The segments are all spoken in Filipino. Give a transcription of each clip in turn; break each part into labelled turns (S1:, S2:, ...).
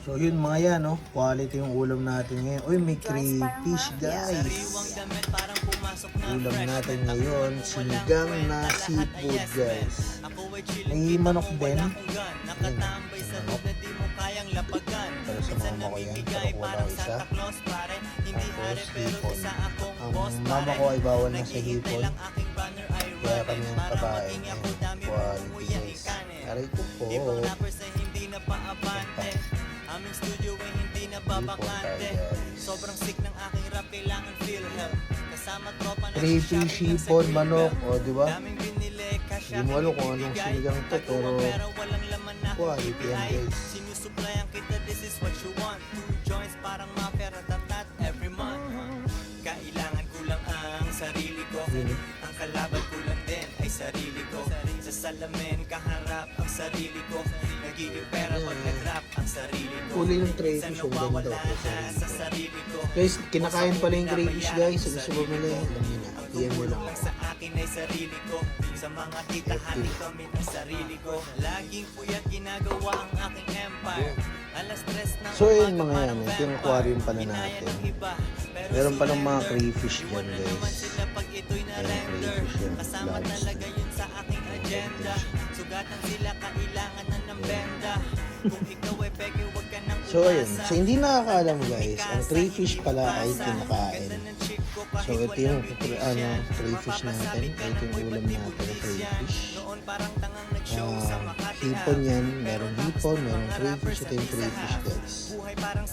S1: So yun mga yan, no? Quality yung ulam natin ngayon. Uy, may crayfish guys. Ulam natin ngayon, sinigang na seafood guys. May manok din. Yan, may manok. Para sa mama ko yan, pakakuha lang isa. Tapos hipon. Ang mama ko ay bawal na sa hipon. Kaya kami ang kabain. Quality guys. Aray ko po.
S2: Aming studio ay hindi na babakante. Sobrang sick ng aking rap, kailangan feel help. Kasama tropa na
S1: crayfish, hipon, manok, o diba?
S2: daming binili, cash
S1: Hindi mo alam kung anong sinigang to, pero
S2: walang laman na
S1: quality yan guys.
S2: sinusuplayan kita, this is what you want. 2 joints parang mafia, ratatat every month. Kailangan ko lang ang sarili ko. Ang kalaban ko lang din ay sarili ko. Sa salamin kaharap ang sarili ko. Nagiging pera pag nag-rap ang sarili ko.
S1: Uli yung crayfish, yung ganda
S2: Sa sarili ko.
S1: guys, kinakain pala yung crayfish guys. Sa gusto bumili, alam nyo na. PM mo lang.
S2: Sa akin ay sarili ko. Sa mga titahan kami ng sarili ko. Laging puyat ginagawa ang aking empire. Alas 3 ng
S1: So yun mga yan, ito yung aquarium pala natin. Meron palang mga crayfish dyan guys.
S2: pag ito'y na-render. Kasama talaga yun sa aking agenda. Sugatan sila, kailangan na ng benda. Kung ikaw ay peke, huwag ka nang
S1: So ayun, so hindi nakakaalam guys, ang crayfish pala ay kinakain. So ito yung crayfish natin, ito yung ulam natin ng crayfish. Hipon yan, merong hipon, merong crayfish, ito yung crayfish guys.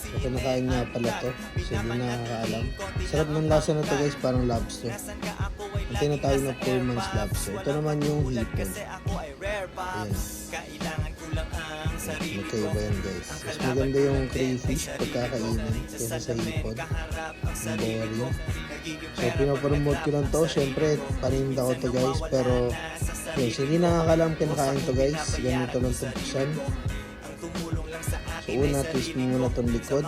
S1: So kinakain nga pala to, so hindi nakakaalam. Sarap ng lasa na to guys, parang lobster. Ang tinatawag na poor man's lobster. Ito naman yung hipon. Ayan. Magkaiba yan guys. Mas maganda yung crayfish pagkakainin kaysa sa hipon. Ang boring. So pinapromote ko lang to. Siyempre paninda ko to guys. Pero yes, hindi nakakalam kinakain to guys. Ganito lang itong buksan. So una, twist mo muna itong likod.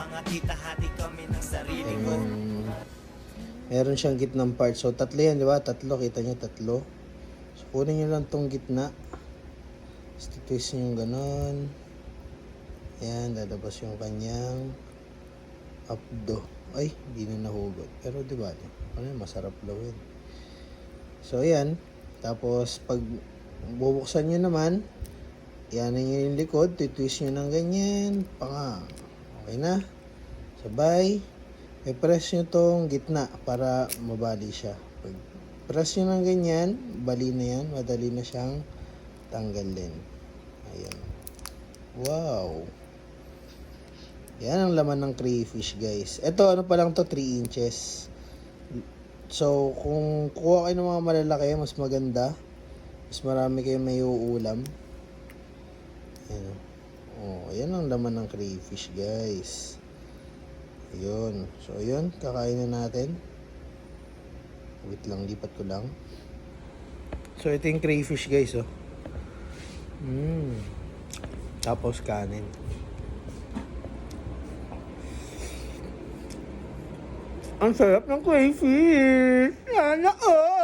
S1: Meron siyang gitnang part. So tatlo yan, di ba? Tatlo, kita nyo tatlo. So kunin nyo lang itong gitna. Tapos twist nyo yung ganon. Ayan, lalabas yung kanyang abdo. Ay, hindi na nahugot. Pero di ba? Ano yun, masarap lawin. So ayan. Tapos pag bubuksan nyo naman, yan nyo yung likod. Twist nyo ng ganyan. Panga. Okay na. Sabay. I-press nyo tong gitna para mabali siya. Pag press nyo ng ganyan, bali na yan. Madali na siyang tanggalin. Ayan. Wow. Yan ang laman ng crayfish guys. Ito ano pa lang to, 3 inches. So kung kuha kayo ng mga malalaki, mas maganda. Mas marami kayong may uulam. Ayan. Oh, yan ang laman ng crayfish guys. Ayun. So ayun, kakain na natin. Wait lang, lipat ko lang. So ito yung crayfish guys, oh. Tapos kanin. Ang sarap ng crayfish. Sana all.